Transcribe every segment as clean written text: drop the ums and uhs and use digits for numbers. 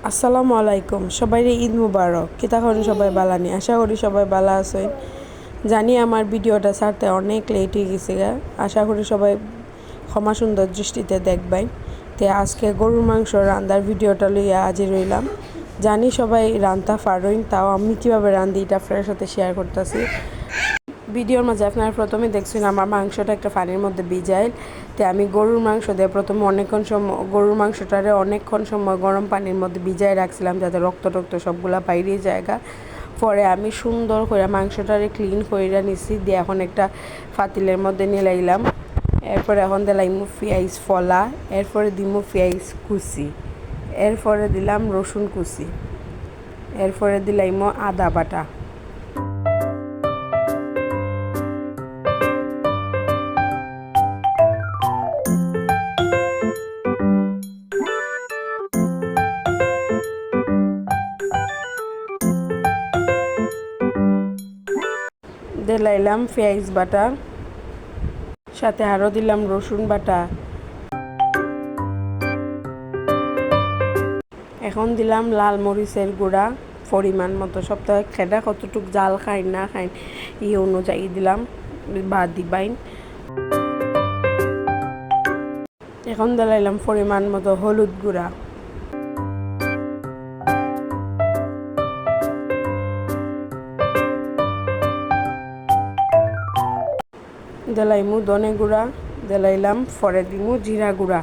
আসসালামু আলাইকুম সবাই ঈদ মুবারক কিতা করেন সবাই বালা নি আশা করি সবাই বালা আছেন জানি আমার ভিডিওটা ছাড়তে অনেক লেট হয়ে গেছে আশা করি সবাই ক্ষমা সুন্দর দৃষ্টিতে দেখবেন তে আজকে গরুর মাংস রান্নার ভিডিওটা লইয়া হাজির হইলাম জানি সবাই রান্না পারেন তাও আমি কিভাবে রান্ধি এটা আপনাদের সাথে শেয়ার করতেছি ভিডিওর মাঝে আপনারা প্রথমে দেখছেন আমার মাংসটা একটা পানির মধ্যে ভিজাইল তে আমি গরুর মাংস দিয়ে প্রথমে অনেকক্ষণ সময় গরুর মাংসটারে অনেকক্ষণ সময় গরম পানির মধ্যে ভিজাই রাখছিলাম যাতে রক্ত সবগুলা বাইরে জায়গা পরে আমি সুন্দর করে মাংসটারে ক্লিন করে নিছি দিয়ে এখন একটা পাতিলের মধ্যে নিলাইলাম এরপরে এখন দিলাইমু পেঁয়াজ ফলা এরপরে দিমু পেঁয়াজ কুচি এরপরে দিলাম রসুন কুচি এরপরে দিলাইমু আদা বাটা দিলাইলাম পেঁয়াজ বাটা সাথে আরও দিলাম রসুন বাটা এখন দিলাম লাল মরিচের গুঁড়া পরিমাণ মতো সপ্তাহে খেডা কতটুক জাল খাই না খাই এই অনুযায়ী দিলাম বা দিবাইন এখন দিলাইলাম পরিমাণ মতো হলুদ গুঁড়া দিলাইমু ধনে গুঁড়া দিলাইলাম পরে দিমু জিরা গুঁড়া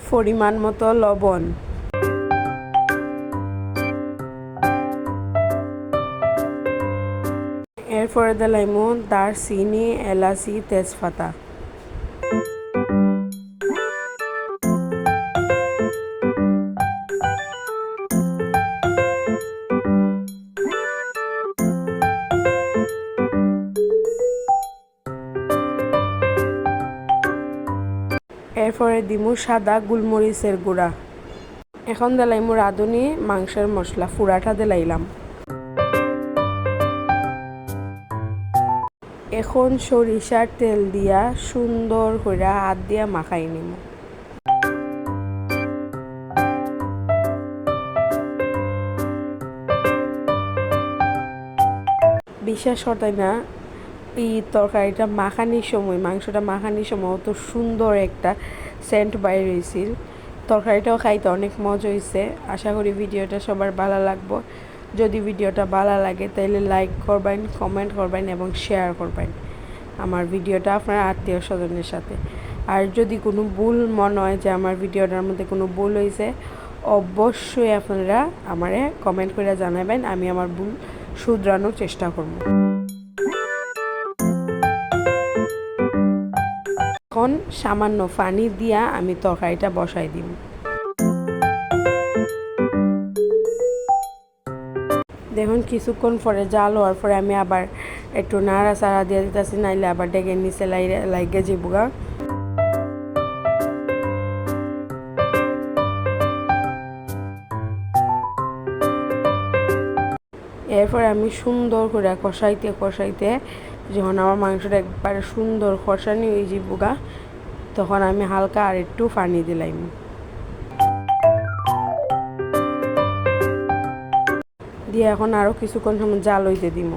পরিমাণ মতো লবণ এরপরে দিলাইমু দারচিনি এলাচি তেজপাতা এরপরে দিমু সাদা গোলমরিচের গুঁড়া এখন দিলাইমু রাঁধুনি মাংসের মশলা পুরাটা দিলাইলাম এখন সরিষার তেল দিয়া সুন্দর করে হাত দিয়া মাখাই নিব বিশ্বাস করতে না এই তরকারিটা মাখানির সময় মাংসটা মাখানির সময় অত সুন্দর একটা সেন্ট বাইর হয়েছিল তরকারিটাও খাইতে অনেক মজা হয়েছে আশা করি ভিডিওটা সবার ভালো লাগবে যদি ভিডিওটা ভালো লাগে তাহলে লাইক করবেন কমেন্ট করবেন এবং শেয়ার করবেন আমার ভিডিওটা আপনার আত্মীয় স্বজনের সাথে আর যদি কোনো ভুল মনে হয় যে আমার ভিডিওটার মধ্যে কোনো ভুল হয়েছে অবশ্যই আপনারা আমারে কমেন্ট করে জানাবেন আমি আমার ভুল শুধরানোর চেষ্টা করব এখন সামান্য পানি দিয়া আমি তরকারিটা বসাই দিব দেখুন কিছুক্ষণ পরে জাল হওয়ার পরে আমি আবার একটু নাড়াচাড়া দিয়ে দিতেছি নাইলে আবার ডেকে নিচে লাইগে যাবগা এরপর আমি সুন্দর করে কষাইতে যখন আমার মাংসটা একবারে সুন্দর কষানি হয়ে যাবগা তখন আমি হালকা আর একটু পানি দিলাম দিয়ে এখন আরও কিছুক্ষণ সময় জাল হইতে দিব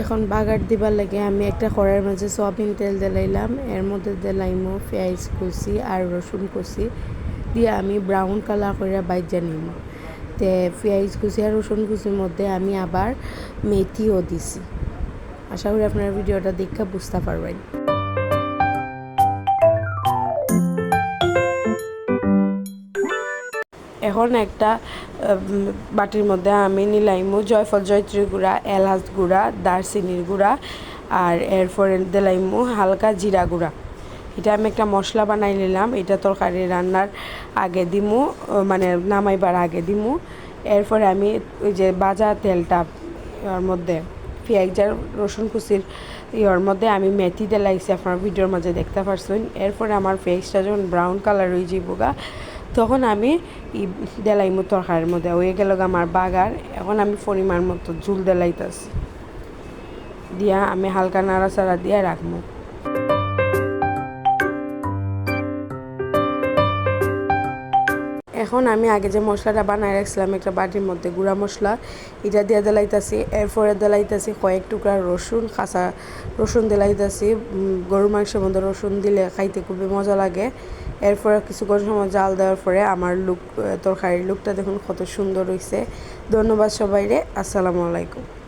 এখন বাগার দিবার লাগে আমি একটা কড়াইয়ের মাঝে সয়াবিন তেল দিলাইলাম এর মধ্যে দিলাইমু পেঁয়াজ কুচি আর রসুন কুচি দিয়ে আমি ব্রাউন কালার করে বাইজা নিব তে পেঁয়াজ কুচি আর রসুন কুচির মধ্যে আমি আবার মেথিও দিছি আশা করি আপনারা ভিডিওটা দেখে বুঝতে পারবেন এখন একটা বাটির মধ্যে আমি নিলাইমু জয়ফল জয়ত্রী গুঁড়া এলাচ গুঁড়া দারচিনির গুঁড়া আর এরপরে দিলাইমু হালকা জিরা গুঁড়া এটা আমি একটা মশলা বানাই নিলাম এটা তরকারি রান্নার আগে দিমু মানে নামাইবার আগে দিমু এরপরে আমি ওই যে ভাজা তেলটা ওর মধ্যে পেঁয়াজ আর রসুন কুচির ইয়ের মধ্যে আমি মেথি দিলাইছি আপনার ভিডিওর মাঝে দেখতে পারছেন এরপরে আমার পেঁয়াজটা যখন ব্রাউন কালার হয়ে যাবগা তখন আমি দেলাইমু তরকারির মধ্যে হয়ে গেল আমার বাগার। এখন আমি পরিমাণ মতো ঝুল দেলাইতেছি, দিয়া আমি হালকা নাড়াচাড়া দিয়ে রাখবো। এখন আমি আগে যে মশলাটা বানায় রাখছিলাম একটা বাটির মধ্যে গুঁড়া মশলা, এটা দিয়ে দিলাইতেছি। এরপরে দিলাইতেছি কয়েক টুকরা রসুন, কাঁচা রসুন দিলাইতেছি। গরুর মাংসের মধ্যে রসুন দিলে খাইতে খুবই মজা লাগে। এরপরে কিছুক্ষণ সময় জাল দেওয়ার পরে আমার তরকারির লুকটা দেখুন কত সুন্দর হয়েছে। ধন্যবাদ সবাইরে। আসসালামু আলাইকুম।